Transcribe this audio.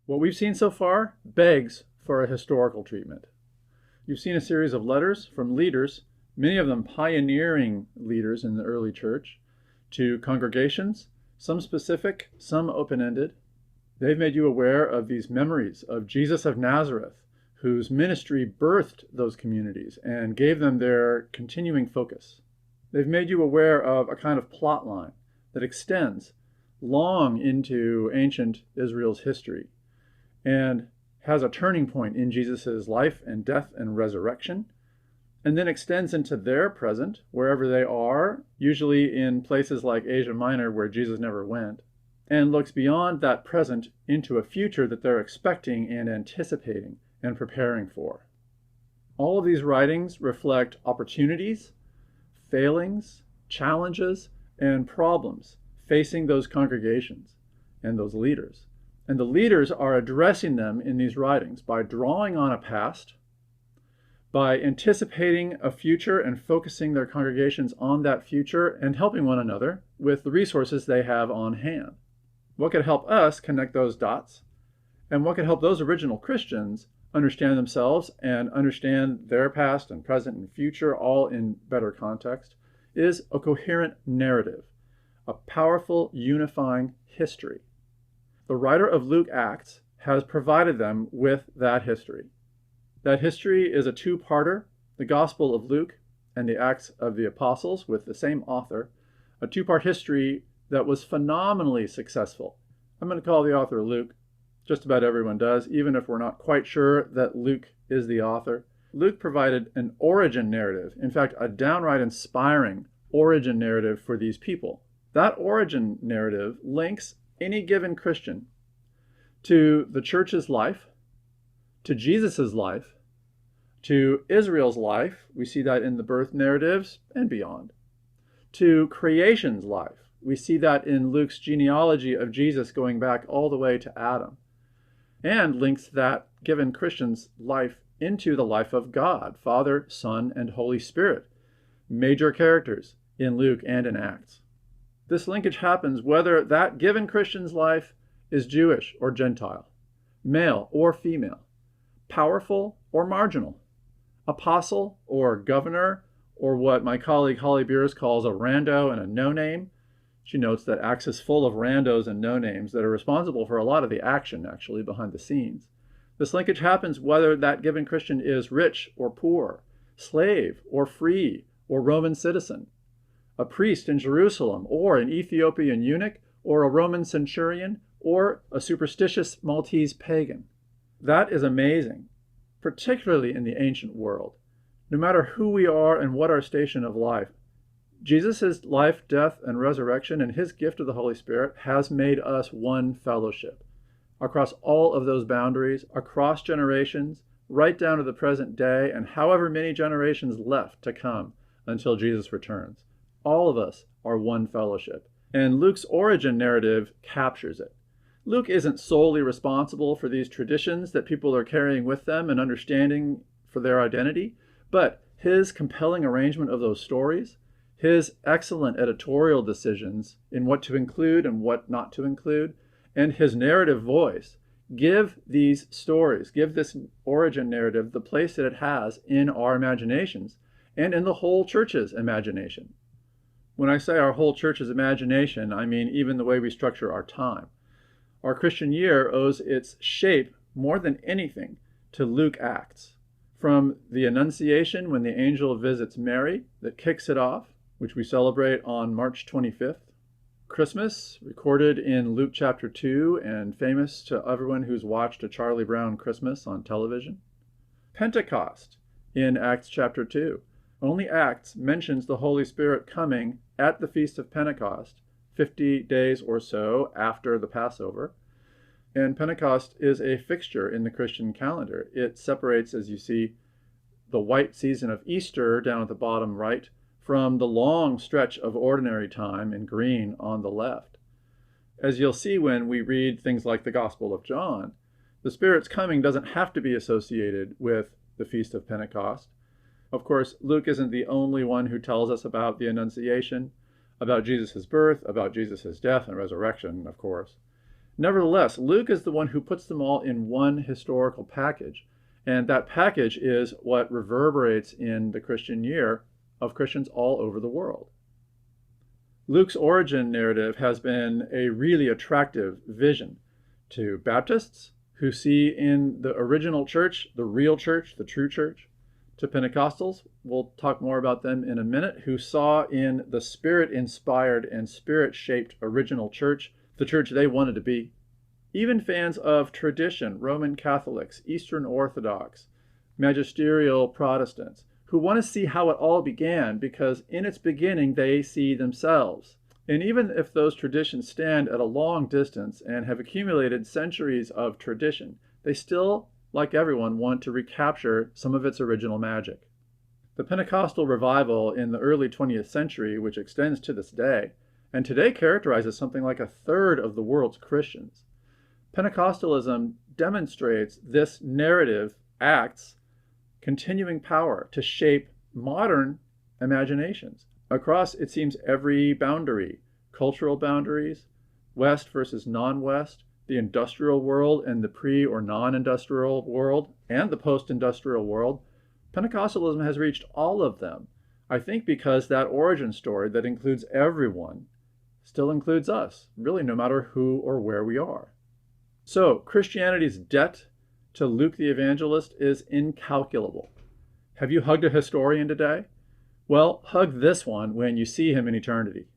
What we've seen so far begs for a historical treatment. You've seen a series of letters from leaders, many of them pioneering leaders in the early church, to congregations, some specific, some open-ended. They've made you aware of these memories of Jesus of Nazareth, whose ministry birthed those communities and gave them their continuing focus. They've made you aware of a kind of plot line that extends long into ancient Israel's history and has a turning point in Jesus' life and death and resurrection, and then extends into their present, wherever they are, usually in places like Asia Minor where Jesus never went, and looks beyond that present into a future that they're expecting and anticipating and preparing for. All of these writings reflect opportunities, failings, challenges, and problems facing those congregations and those leaders. And the leaders are addressing them in these writings by drawing on a past, by anticipating a future and focusing their congregations on that future and helping one another with the resources they have on hand. What could help us connect those dots? And what could help those original Christians understand themselves and understand their past and present and future all in better context is a coherent narrative, a powerful unifying history. The writer of Luke Acts has provided them with that history. That history is a two-parter, the Gospel of Luke and the Acts of the Apostles with the same author, a two-part history that was phenomenally successful. I'm going to call the author Luke. Just about everyone does, even if we're not quite sure that Luke is the author. Luke provided an origin narrative, in fact, a downright inspiring origin narrative for these people. That origin narrative links any given Christian to the church's life, to Jesus' life, to Israel's life, we see that in the birth narratives and beyond, to creation's life. We see that in Luke's genealogy of Jesus going back all the way to Adam, and links that given Christian's life into the life of God, Father, Son, and Holy Spirit, major characters in Luke and in Acts. This linkage happens whether that given Christian's life is Jewish or Gentile, male or female, powerful or marginal, apostle or governor, or what my colleague Holly Beers calls a rando and a no-name. She notes that Acts is full of randos and no-names that are responsible for a lot of the action, actually, behind the scenes. This linkage happens whether that given Christian is rich or poor, slave or free, or Roman citizen, a priest in Jerusalem, or an Ethiopian eunuch, or a Roman centurion, or a superstitious Maltese pagan. That is amazing, particularly in the ancient world. No matter who we are and what our station of life, Jesus' life, death, and resurrection and his gift of the Holy Spirit has made us one fellowship across all of those boundaries, across generations, right down to the present day, and however many generations left to come until Jesus returns. All of us are one fellowship, and Luke's origin narrative captures it. Luke isn't solely responsible for these traditions that people are carrying with them and understanding for their identity, but his compelling arrangement of those stories, his excellent editorial decisions in what to include and what not to include, and his narrative voice give these stories, give this origin narrative the place that it has in our imaginations and in the whole church's imagination. When I say our whole church's imagination, I mean even the way we structure our time. Our Christian year owes its shape more than anything to Luke Acts. From the Annunciation, when the angel visits Mary, that kicks it off, which we celebrate on March 25th. Christmas, recorded in Luke chapter 2 and famous to everyone who's watched a Charlie Brown Christmas on television. Pentecost in Acts chapter 2. Only Acts mentions the Holy Spirit coming at the Feast of Pentecost, 50 days or so after the Passover. And Pentecost is a fixture in the Christian calendar. It separates, as you see, the white season of Easter down at the bottom right from the long stretch of ordinary time in green on the left. As you'll see when we read things like the Gospel of John, the Spirit's coming doesn't have to be associated with the Feast of Pentecost. Of course, Luke isn't the only one who tells us about the Annunciation, about Jesus' birth, about Jesus' death and resurrection, of course. Nevertheless, Luke is the one who puts them all in one historical package. And that package is what reverberates in the Christian year of Christians all over the world. Luke's origin narrative has been a really attractive vision to Baptists who see in the original church, the real church, the true church, to Pentecostals, we'll talk more about them in a minute, who saw in the Spirit-inspired and Spirit-shaped original church the church they wanted to be. Even fans of tradition, Roman Catholics, Eastern Orthodox, magisterial Protestants, who want to see how it all began because in its beginning they see themselves. And even if those traditions stand at a long distance and have accumulated centuries of tradition, they still, like everyone, want to recapture some of its original magic. The Pentecostal revival in the early 20th century, which extends to this day, and today characterizes something like a third of the world's Christians. Pentecostalism demonstrates this narrative act's continuing power to shape modern imaginations across, it seems, every boundary, cultural boundaries, West versus non-West, the industrial world and the pre- or non-industrial world, and the post-industrial world. Pentecostalism has reached all of them, I think because that origin story that includes everyone still includes us, really no matter who or where we are. So Christianity's debt to Luke the Evangelist is incalculable. Have you hugged a historian today? Well, hug this one when you see him in eternity.